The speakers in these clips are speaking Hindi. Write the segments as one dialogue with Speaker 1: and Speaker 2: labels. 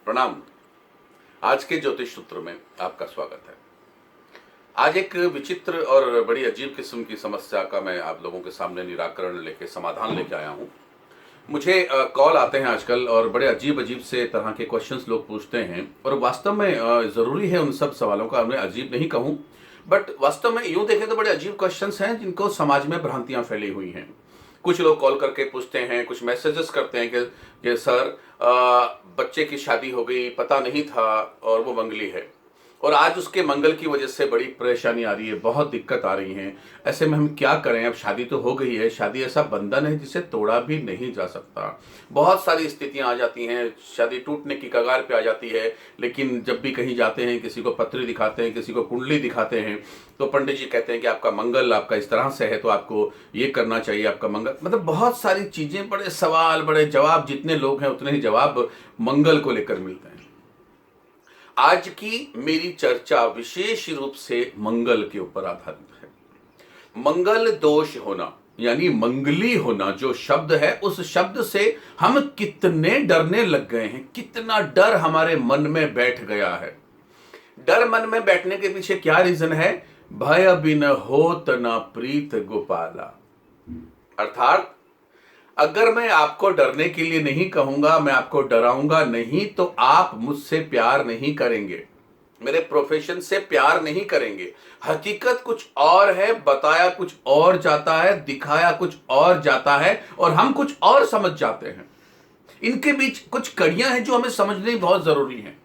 Speaker 1: प्रणाम। आज के ज्योतिष सूत्र में आपका स्वागत है। आज एक विचित्र और बड़ी अजीब किस्म की समस्या का मैं आप लोगों के सामने निराकरण लेके समाधान लेके आया हूँ। मुझे कॉल आते हैं आजकल और बड़े अजीब अजीब से तरह के क्वेश्चंस लोग पूछते हैं और वास्तव में ज़रूरी है उन सब सवालों का मैं अजीब नहीं कहूँ, बट वास्तव में यूँ देखें तो बड़े अजीब क्वेश्चंस हैं जिनको समाज में भ्रांतियाँ फैली हुई हैं। कुछ लोग कॉल करके पूछते हैं, कुछ मैसेजेस करते हैं कि सर बच्चे की शादी हो गई, पता नहीं था और वो मंगली है और आज उसके मंगल की वजह से बड़ी परेशानी आ रही है, बहुत दिक्कत आ रही है। ऐसे में हम क्या करें? अब शादी तो हो गई है, शादी ऐसा बंधन है जिसे तोड़ा भी नहीं जा सकता। बहुत सारी स्थितियां आ जाती हैं, शादी टूटने की कगार पे आ जाती है। लेकिन जब भी कहीं जाते हैं, किसी को पत्री दिखाते हैं, किसी को कुंडली दिखाते हैं, तो पंडित जी कहते हैं कि आपका मंगल आपका इस तरह से है तो आपको ये करना चाहिए, आपका मंगल। मतलब बहुत सारी चीजें, बड़े सवाल बड़े जवाब, जितने लोग हैं उतने ही जवाब मंगल को लेकर मिलते हैं। आज की मेरी चर्चा विशेष रूप से मंगल के ऊपर आधारित है। मंगल दोष होना यानी मंगली होना जो शब्द है, उस शब्द से हम कितने डरने लग गए हैं, कितना डर हमारे मन में बैठ गया है। डर मन में बैठने के पीछे क्या रीजन है? भय बिन होत न प्रीत गोपाला। अर्थात अगर मैं आपको डरने के लिए नहीं कहूंगा, मैं आपको डराऊंगा नहीं, तो आप मुझसे प्यार नहीं करेंगे, मेरे प्रोफेशन से प्यार नहीं करेंगे। हकीकत कुछ और है, बताया कुछ और जाता है, दिखाया कुछ और जाता है और हम कुछ और समझ जाते हैं। इनके बीच कुछ कड़ियां हैं जो हमें समझनी बहुत जरूरी है।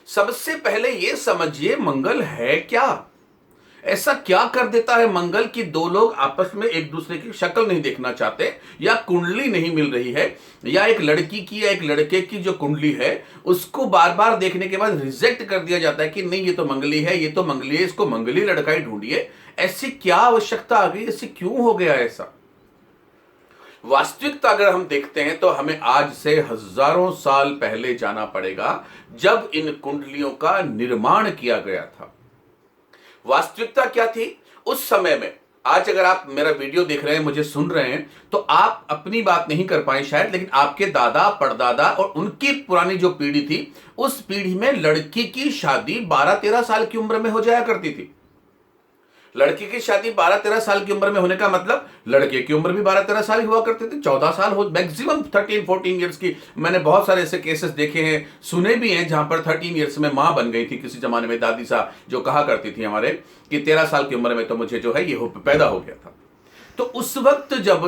Speaker 1: सबसे पहले यह समझिए, मंगल है क्या? ऐसा क्या कर देता है मंगल कि दो लोग आपस में एक दूसरे की शक्ल नहीं देखना चाहते, या कुंडली नहीं मिल रही है, या एक लड़की की या एक लड़के की जो कुंडली है उसको बार बार देखने के बाद रिजेक्ट कर दिया जाता है कि नहीं ये तो मंगली है, ये तो मंगली है, इसको मंगली लड़का ही ढूंढिए। ऐसी क्या आवश्यकता आ गई? ऐसे क्यों हो गया ऐसा? वास्तविकता अगर हम देखते हैं तो हमें आज से हजारों साल पहले जाना पड़ेगा, जब इन कुंडलियों का निर्माण किया गया था। वास्तविकता क्या थी उस समय में? आज अगर आप मेरा वीडियो देख रहे हैं, मुझे सुन रहे हैं, तो आप अपनी बात नहीं कर पाए शायद, लेकिन आपके दादा परदादा और उनकी पुरानी जो पीढ़ी थी, उस पीढ़ी में लड़की की शादी 12-13 साल की उम्र में हो जाया करती थी। लड़की की शादी 12-13 साल की उम्र में होने का मतलब लड़के की उम्र भी 12-13 साल हुआ करती थी। 14 साल हो, मैक्सिमम 13-14 ईयर्स की। मैंने बहुत सारे ऐसे केसेस देखे हैं, सुने भी हैं, जहां पर 13 ईयर्स में मां बन गई थी किसी जमाने में। दादी सा जो कहा करती थी हमारे कि 13 साल की उम्र में तो मुझे जो है ये पैदा हो गया था। तो उस वक्त जब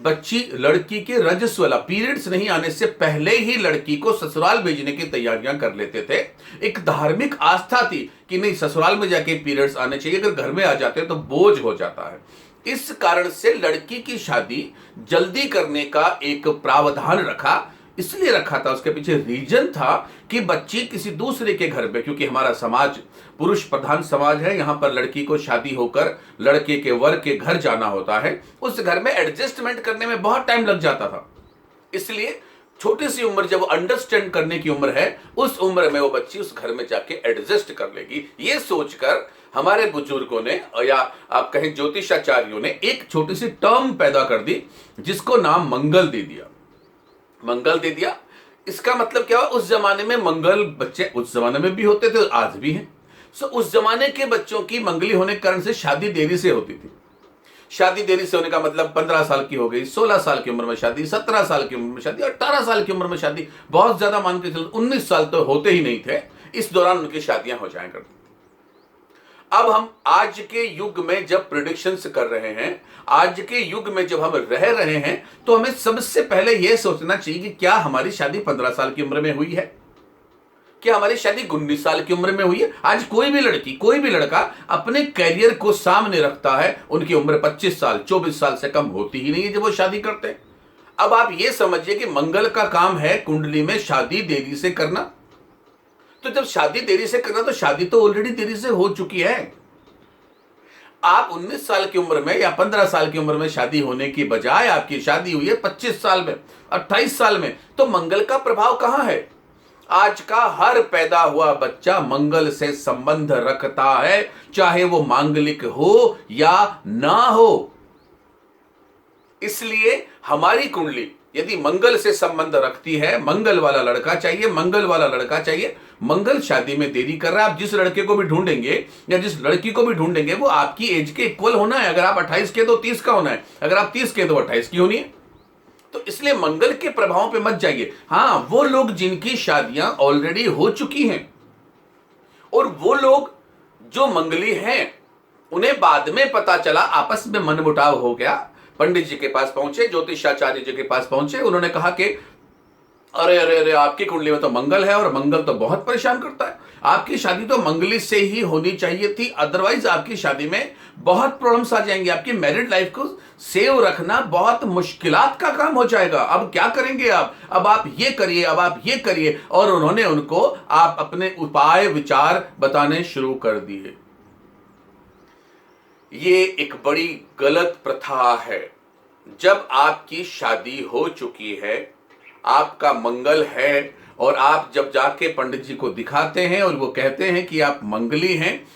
Speaker 1: बच्ची, लड़की के रजस्व वाला पीरियड्स नहीं आने से पहले ही लड़की को ससुराल भेजने की तैयारियां कर लेते थे। एक धार्मिक आस्था थी कि नहीं, ससुराल में जाके पीरियड्स आने चाहिए, अगर घर में आ जाते हैं तो बोझ हो जाता है। इस कारण से लड़की की शादी जल्दी करने का एक प्रावधान रखा। इसलिए रखा था, उसके पीछे रीजन था कि बच्ची किसी दूसरे के घर पे, क्योंकि हमारा समाज पुरुष प्रधान समाज है, यहां पर लड़की को शादी होकर लड़के के वर के घर जाना होता है। उस घर में एडजस्टमेंट करने में बहुत टाइम लग जाता था। इसलिए छोटी सी उम्र, जब अंडरस्टैंड करने की उम्र है, उस उम्र में वो बच्ची उस घर में जाके एडजस्ट कर लेगी, ये सोचकर हमारे बुजुर्गों ने, या आप कहें ज्योतिषाचार्यों ने, एक छोटी सी टर्म पैदा कर दी जिसको नाम मंगल दे दिया। मंगल दे दिया, इसका मतलब क्या हुआ? उस जमाने में मंगल बच्चे उस जमाने में भी होते थे, आज भी हैं। सो उस जमाने के बच्चों की मंगली होने के कारण से शादी देरी से होती थी। शादी देरी से होने का मतलब 15 साल की हो गई, 16 साल की उम्र में शादी, 17 साल की उम्र में शादी, 18 साल की उम्र में शादी, बहुत ज्यादा मान के चलो 19 साल तो होते ही नहीं थे। इस दौरान उनकी शादियां हो जाया करती। अब हम आज के युग में जब प्रिडिक्शंस कर रहे हैं, आज के युग में जब हम रह रहे हैं, तो हमें सबसे पहले यह सोचना चाहिए कि क्या हमारी शादी 15 साल की उम्र में हुई है? क्या हमारी शादी 19 साल की उम्र में हुई है? आज कोई भी लड़की, कोई भी लड़का अपने कैरियर को सामने रखता है, उनकी उम्र 25 साल 24 साल से कम होती ही नहीं है जब वो शादी करते हैं। अब आप ये समझिए कि मंगल का काम है कुंडली में शादी देरी से करना। तो जब शादी देरी से करना, तो शादी तो ऑलरेडी देरी से हो चुकी है। आप 19 साल की उम्र में या 15 साल की उम्र में शादी होने की बजाय आपकी शादी हुई है 25 साल में, 28 साल में, तो मंगल का प्रभाव कहां है? आज का हर पैदा हुआ बच्चा मंगल से संबंध रखता है, चाहे वो मांगलिक हो या ना हो। इसलिए हमारी कुंडली यदि मंगल से संबंध रखती है, मंगल वाला लड़का चाहिए, मंगल वाला लड़का चाहिए, मंगल शादी में देरी कर रहा है, आप जिस लड़के को भी ढूंढेंगे या जिस लड़की को भी ढूंढेंगे वो आपकी एज के इक्वल होना है। अगर आप 28 के तो 30 का होना है, अगर आप 30 के तो 28 की होनी है। तो इसलिए मंगल के प्रभावों पे मत जाइए। हाँ, वो लोग जिनकी शादियां ऑलरेडी हो चुकी हैं और वो लोग जो मंगली हैं, उन्हें बाद में पता चला, आपस में मनमुटाव हो गया, पंडित जी के पास पहुंचे, ज्योतिषाचार्य जी के पास पहुंचे, उन्होंने कहा कि अरे अरे अरे, आपकी कुंडली में तो मंगल है और मंगल तो बहुत परेशान करता है, आपकी शादी तो मंगली से ही होनी चाहिए थी, अदरवाइज आपकी शादी में बहुत प्रॉब्लम्स आ जाएंगे, आपकी मैरिड लाइफ को सेव रखना बहुत मुश्किलात का काम हो जाएगा, अब क्या करेंगे आप, अब आप ये करिए, अब आप ये करिए। और उन्होंने उनको आप अपने उपाय विचार बताने शुरू कर दिए। ये एक बड़ी गलत प्रथा है। जब आपकी शादी हो चुकी है, आपका मंगल है, और आप जब जाके पंडित जी को दिखाते हैं और वो कहते हैं कि आप मंगली हैं,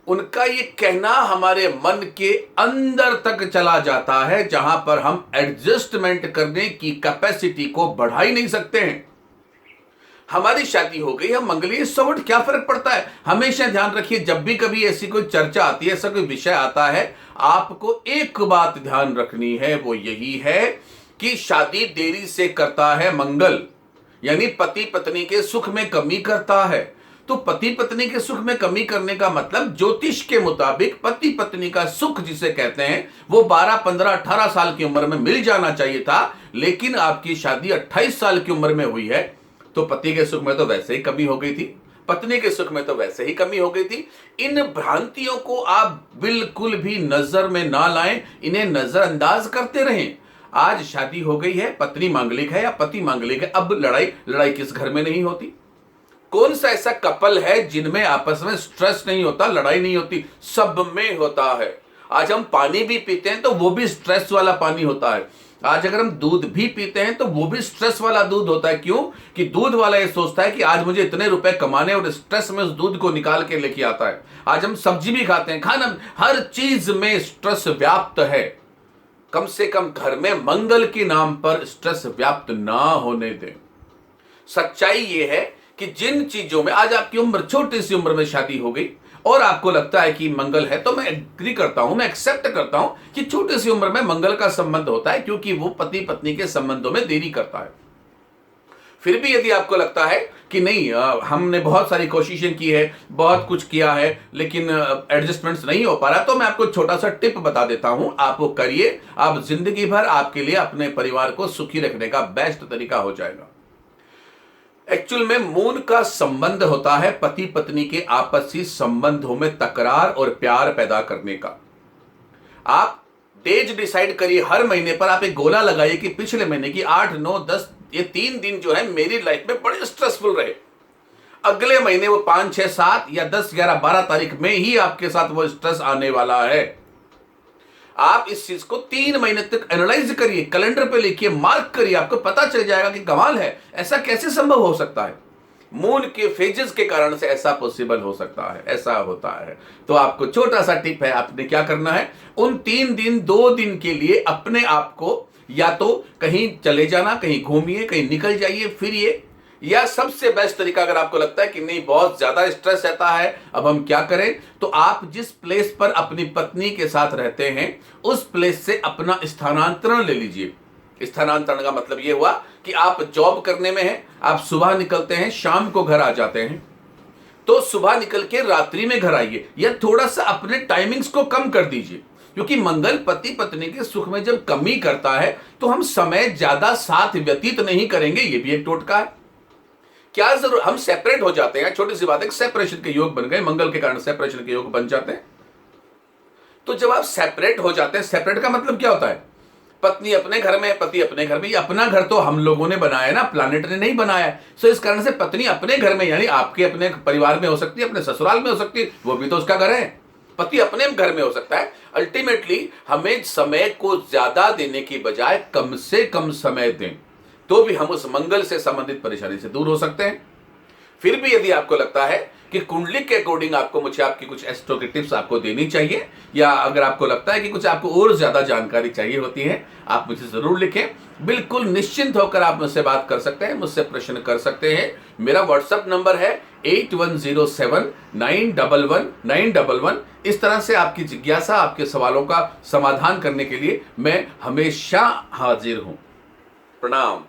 Speaker 1: उनका ये कहना हमारे मन के अंदर तक चला जाता है, जहां पर हम एडजस्टमेंट करने की कैपेसिटी को बढ़ा ही नहीं सकते हैं। हमारी शादी हो गई, हम मंगली, सो व्हाट, क्या फर्क पड़ता है। हमेशा ध्यान रखिए, जब भी कभी ऐसी कोई चर्चा आती है, ऐसा कोई विषय आता है, आपको एक बात ध्यान रखनी है, वो यही है कि शादी देरी से करता है मंगल, यानी पति पत्नी के सुख में कमी करता है। तो पति पत्नी के सुख में कमी करने का मतलब ज्योतिष के मुताबिक पति पत्नी का सुख जिसे कहते हैं वो 12, 15, 18 साल की उम्र में मिल जाना चाहिए था, लेकिन आपकी शादी 28 साल की उम्र में हुई है, तो पति के सुख में तो वैसे ही कमी हो गई थी, पत्नी के सुख में तो वैसे ही कमी हो गई थी। इन भ्रांतियों को आप बिल्कुल भी नजर में ना लाएं, इन्हें नजरअंदाज करते रहें। आज शादी हो गई है, पत्नी मांगलिक है या पति मांगलिक है, अब लड़ाई किस घर में नहीं होती। कौन सा ऐसा कपल है जिनमें आपस में स्ट्रेस नहीं होता, लड़ाई नहीं होती, सब में होता है। आज हम पानी भी पीते हैं तो वो भी स्ट्रेस वाला पानी होता है। आज अगर हम दूध भी पीते हैं तो वो भी स्ट्रेस वाला दूध होता है। क्यों? कि दूध वाला ये सोचता है कि आज मुझे इतने रुपए कमाने, और स्ट्रेस में उस दूध को निकाल के लेके आता है। आज हम सब्जी भी खाते हैं, खाना, हर चीज में स्ट्रेस व्याप्त है। कम से कम घर में मंगल के नाम पर स्ट्रेस व्याप्त ना होने दें। सच्चाई ये है कि जिन चीजों में आज आपकी उम्र, छोटी सी उम्र में शादी हो गई और आपको लगता है कि मंगल है, तो मैं एग्री करता हूं, मैं एक्सेप्ट करता हूं कि छोटी सी उम्र में मंगल का संबंध होता है, क्योंकि वो पति पत्नी के संबंधों में देरी करता है। फिर भी यदि आपको लगता है कि नहीं, हमने बहुत सारी कोशिशें की है, बहुत कुछ किया है, लेकिन एडजस्टमेंट्स नहीं हो पा रहा, तो मैं आपको छोटा सा टिप बता देता हूं, आप वो करिए, आप जिंदगी भर आपके लिए अपने परिवार को सुखी रखने का बेस्ट तरीका हो जाएगा। एक्चुअल में मून का संबंध होता है पति पत्नी के आपसी संबंधों में तकरार और प्यार पैदा करने का। आप डेज डिसाइड करिए, हर महीने पर आप एक गोला लगाइए कि पिछले महीने की 8, 9, 10, ये 3 दिन जो है मेरी लाइफ में बड़े स्ट्रेसफुल रहे। अगले महीने वो 5, 6, 7 या 10, 11, 12 तारीख में ही आपके साथ वो स्ट्रेस आने वाला है। आप इस चीज को 3 महीने तक एनालाइज करिए, कैलेंडर पे लिखिए, मार्क करिए, आपको पता चल जाएगा कि कमाल है, ऐसा कैसे संभव हो सकता है। मून के फेजेस के कारण से ऐसा पॉसिबल हो सकता है, ऐसा होता है। तो आपको छोटा सा टिप है, आपने क्या करना है, उन 3 दिन 2 दिन के लिए अपने आप को या तो कहीं चले जाना, कहीं घूमिए, कहीं निकल जाइए, फिरिए, या सबसे बेस्ट तरीका अगर आपको लगता है कि नहीं बहुत ज्यादा स्ट्रेस रहता है, अब हम क्या करें, तो आप जिस प्लेस पर अपनी पत्नी के साथ रहते हैं उस प्लेस से अपना स्थानांतरण ले लीजिए। स्थानांतरण का मतलब यह हुआ कि आप जॉब करने में हैं, आप सुबह निकलते हैं, शाम को घर आ जाते हैं, तो सुबह निकल के रात्रि में घर आइए, या थोड़ा सा अपने टाइमिंग्स को कम कर दीजिए, क्योंकि मंगल पति पत्नी के सुख में जब कमी करता है तो हम समय ज्यादा साथ व्यतीत नहीं करेंगे। ये भी एक टोटका है। क्या जरूर हम सेपरेट हो जाते हैं, छोटी सी बात है, सेपरेशन के योग बन गए, मंगल के कारण सेपरेशन के योग बन जाते हैं। तो जब आप सेपरेट हो जाते हैं, सेपरेट का मतलब क्या होता है, पत्नी अपने घर में, पति अपने घर में। ये अपना घर तो हम लोगों ने बनाया है ना, प्लानेट ने नहीं बनाया है। सो इस कारण से पत्नी अपने घर में, यानी आपके अपने परिवार में हो सकती है, अपने ससुराल में हो सकती है, वो भी तो उसका घर है। पति अपने घर में हो सकता है। अल्टीमेटली हमें समय को ज्यादा देने की बजाय कम से कम समय दें, तो भी हम उस मंगल से संबंधित परेशानी से दूर हो सकते हैं। फिर भी यदि आपको लगता है कि कुंडली के अकॉर्डिंग आपको मुझे आपकी कुछ एस्ट्रो की टिप्स आपको देनी चाहिए, या अगर आपको लगता है कि कुछ आपको और ज्यादा जानकारी चाहिए होती है, आप मुझे जरूर लिखें। बिल्कुल निश्चिंत होकर आप मुझसे बात कर सकते हैं, मुझसे प्रश्न कर सकते हैं। मेरा व्हाट्सएप नंबर है 8107911911। इस तरह से आपकी जिज्ञासा, आपके सवालों का समाधान करने के लिए मैं हमेशा हाजिर हूं। प्रणाम।